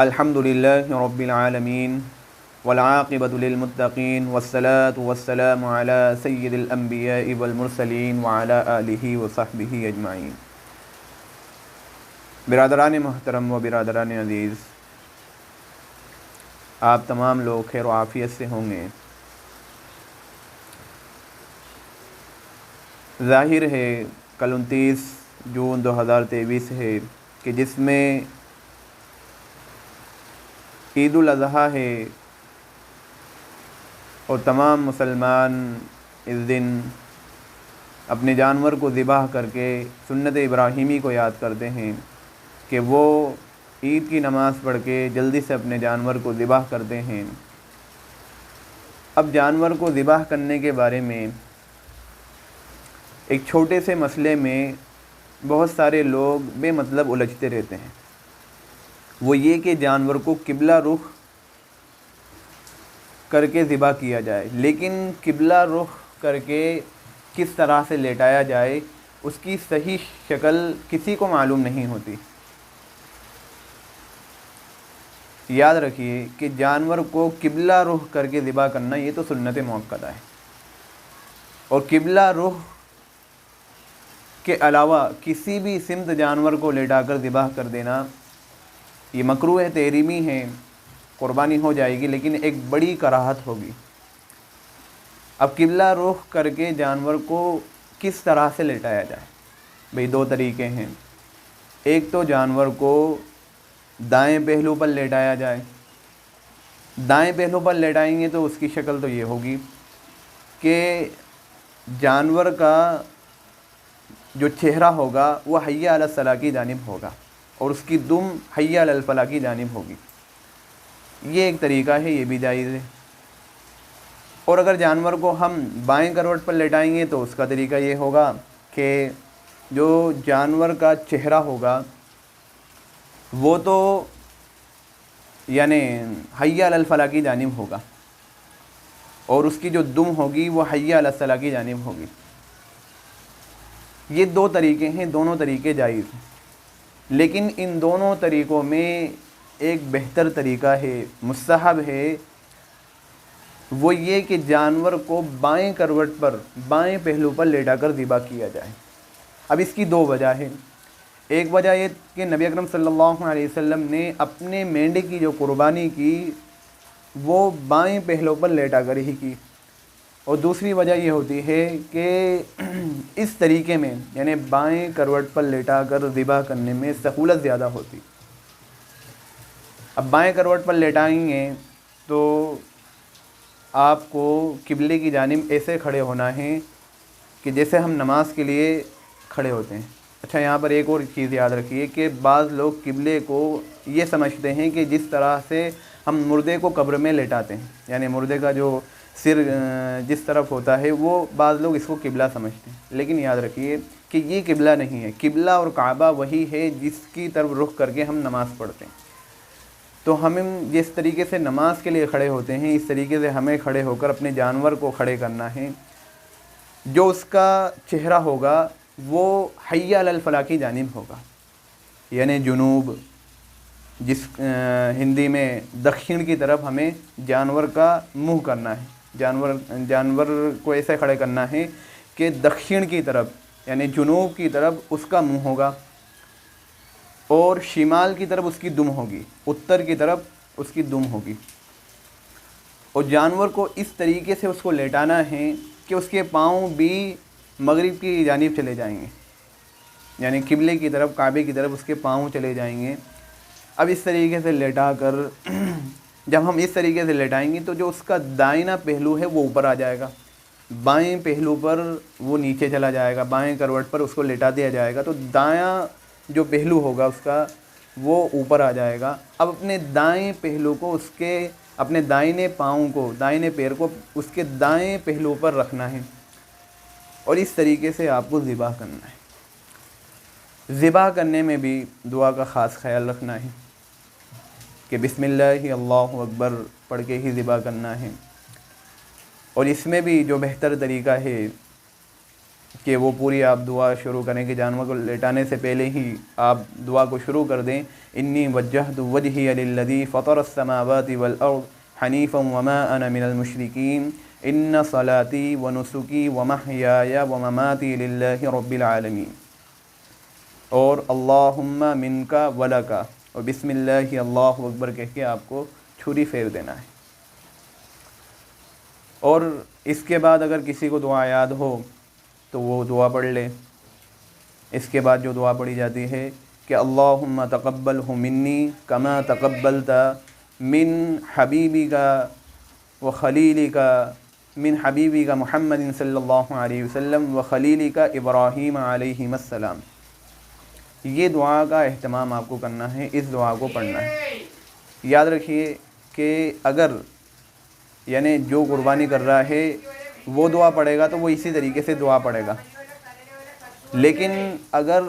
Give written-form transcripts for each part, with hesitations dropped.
الحمد للہ رب العالمین والعاقبۃ للمتقین والصلاة والسلام علی سید الانبیاء والمرسلین وعلی آلہ وصحبہ اجمعین۔ برادران محترم و برادران عزیز، آپ تمام لوگ خیر و عافیت سے ہوں گے۔ ظاہر ہے کل 29 جون 2023 ہے کہ جس میں عید الاضحیٰ ہے، اور تمام مسلمان اس دن اپنے جانور کو ذبح کر کے سنت ابراہیمی کو یاد کرتے ہیں کہ وہ عید کی نماز پڑھ کے جلدی سے اپنے جانور کو ذبح کرتے ہیں۔ اب جانور کو ذبح کرنے کے بارے میں ایک چھوٹے سے مسئلے میں بہت سارے لوگ بے مطلب الجھتے رہتے ہیں، وہ یہ کہ جانور کو قبلہ رخ کر کے ذبح کیا جائے، لیکن قبلہ رخ کر کے کس طرح سے لیٹایا جائے اس کی صحیح شکل کسی کو معلوم نہیں ہوتی۔ یاد رکھیے کہ جانور کو قبلہ رخ کر کے ذبح کرنا یہ تو سنت مؤکدہ ہے، اور قبلہ رخ کے علاوہ کسی بھی سمت جانور کو لیٹا کر ذبح کر دینا یہ مکروہ تحریمی ہے۔ قربانی ہو جائے گی لیکن ایک بڑی کراہت ہوگی۔ اب قبلہ رخ کر کے جانور کو کس طرح سے لیٹایا جائے؟ بھئی دو طریقے ہیں۔ ایک تو جانور کو دائیں پہلو پر لیٹایا جائے۔ دائیں پہلو پر لیٹائیں گے تو اس کی شکل تو یہ ہوگی کہ جانور کا جو چہرہ ہوگا وہ حی علی الصلاۃ کی جانب ہوگا، اور اس کی دم حی علی الفلاح کی جانب ہوگی۔ یہ ایک طریقہ ہے، یہ بھی جائز ہے۔ اور اگر جانور کو ہم بائیں کروٹ پر لیٹائیں گے تو اس کا طریقہ یہ ہوگا کہ جو جانور کا چہرہ ہوگا وہ تو یعنی حی علی الفلاح کی جانب ہوگا، اور اس کی جو دم ہوگی وہ حی علی الصلاۃ کی جانب ہوگی۔ یہ دو طریقے ہیں، دونوں طریقے جائز ہیں، لیکن ان دونوں طریقوں میں ایک بہتر طریقہ ہے، مستحب ہے، وہ یہ کہ جانور کو بائیں کروٹ پر، بائیں پہلو پر لیٹا کر ذبح کیا جائے۔ اب اس کی دو وجہ ہے۔ ایک وجہ یہ کہ نبی اکرم صلی اللہ علیہ وسلم نے اپنے مینڈے کی جو قربانی کی وہ بائیں پہلو پر لیٹا کر ہی کی، اور دوسری وجہ یہ ہوتی ہے کہ اس طریقے میں یعنی بائیں کروٹ پر لیٹا کر ذبح کرنے میں سہولت زیادہ ہوتی۔ اب بائیں کروٹ پر لیٹائیں گے تو آپ کو قبلے کی جانب ایسے کھڑے ہونا ہے کہ جیسے ہم نماز کے لیے کھڑے ہوتے ہیں۔ اچھا، یہاں پر ایک اور چیز یاد رکھیے کہ بعض لوگ قبلے کو یہ سمجھتے ہیں کہ جس طرح سے ہم مردے کو قبر میں لیٹاتے ہیں، یعنی مردے کا جو سر جس طرف ہوتا ہے وہ بعض لوگ اس کو قبلہ سمجھتے ہیں، لیکن یاد رکھیے کہ یہ قبلہ نہیں ہے۔ قبلہ اور کعبہ وہی ہے جس کی طرف رخ کر کے ہم نماز پڑھتے ہیں۔ تو ہم جس طریقے سے نماز کے لیے کھڑے ہوتے ہیں اس طریقے سے ہمیں کھڑے ہو کر اپنے جانور کو کھڑے کرنا ہے۔ جو اس کا چہرہ ہوگا وہ حی علی الفلاح کی جانب ہوگا، یعنی جنوب، جس ہندی میں دکھن کی طرف ہمیں جانور کا منہ کرنا ہے۔ جانور کو ایسے کھڑے کرنا ہے کہ دکھن کی طرف یعنی جنوب کی طرف اس کا منہ ہوگا، اور شمال کی طرف اس کی دم ہوگی، اتر کی طرف اس کی دم ہوگی، اور جانور کو اس طریقے سے اس کو لیٹانا ہے کہ اس کے پاؤں بھی مغرب کی جانب چلے جائیں گے، یعنی قبلے کی طرف، کعبے کی طرف اس کے پاؤں چلے جائیں گے۔ اب اس طریقے سے لیٹا کر جب ہم اس طریقے سے لیٹائیں گے تو جو اس کا دائنا پہلو ہے وہ اوپر آ جائے گا، بائیں پہلو پر وہ نیچے چلا جائے گا، بائیں کروٹ پر اس کو لیٹا دیا جائے گا تو دایاں جو پہلو ہوگا اس کا وہ اوپر آ جائے گا۔ اب اپنے دائیں پہلو کو اس کے اپنے دائنے پاؤں کو، دائنے پیر کو اس کے دائیں پہلو پر رکھنا ہے، اور اس طریقے سے آپ کو ذبح کرنا ہے۔ ذبح کرنے میں بھی دعا کا خاص خیال رکھنا ہے کہ بسم اللہ اللہ اکبر پڑھ کے ہی ذبح کرنا ہے، اور اس میں بھی جو بہتر طریقہ ہے کہ وہ پوری آپ دعا شروع کریں کہ جانور کو لیٹانے سے پہلے ہی آپ دعا کو شروع کر دیں. انی وجہت وجہی للذی فطر السماوات والارض حنیفا وما انا من المشرکین ان صلاتی ونسکی ومحیای ومماتی للہ رب العالمین. اور اللہم منکا ولکا اور بسم اللہ اللہ اکبر کہہ کے آپ کو چھری پھیر دینا ہے. اور اس کے بعد اگر کسی کو دعا یاد ہو تو وہ دعا پڑھ لے. اس کے بعد جو دعا پڑھی جاتی ہے کہ اللہم تقبلہ منی کما تقبلت من حبیبک و خلیلک من حبیبک محمد صلی اللہ علیہ وسلم و خلیلک ابراہیم علیہ السلام. یہ دعا کا اہتمام آپ کو کرنا ہے، اس دعا کو پڑھنا ہے. یاد رکھیے کہ اگر یعنی جو قربانی کر رہا ہے وہ دعا پڑھے گا تو وہ اسی طریقے سے دعا پڑھے گا، لیکن اگر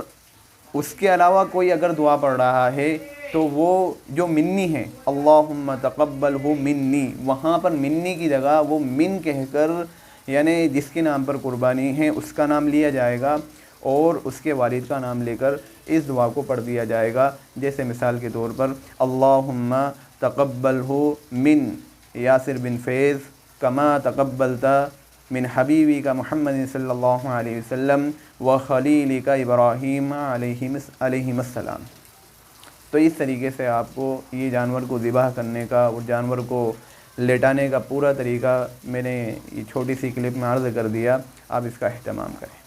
اس کے علاوہ کوئی اگر دعا پڑھ رہا ہے تو وہ جو منی ہے اللہم تقبلہ منی، وہاں پر منی کی جگہ وہ من کہہ کر یعنی جس کے نام پر قربانی ہے اس کا نام لیا جائے گا اور اس کے والد کا نام لے کر اس دعا کو پڑھ دیا جائے گا. جیسے مثال کے طور پر اللہم تقبلہ من یاسر بن فیض کما تقبلت من حبیبی کا محمد صلی اللہ علیہ وسلم و خلیلی کا ابراہیم علیہ السلام. تو اس طریقے سے آپ کو یہ جانور کو ذبح کرنے کا اور جانور کو لیٹانے کا پورا طریقہ میں نے یہ چھوٹی سی کلپ میں عرض کر دیا. آپ اس کا اہتمام کریں.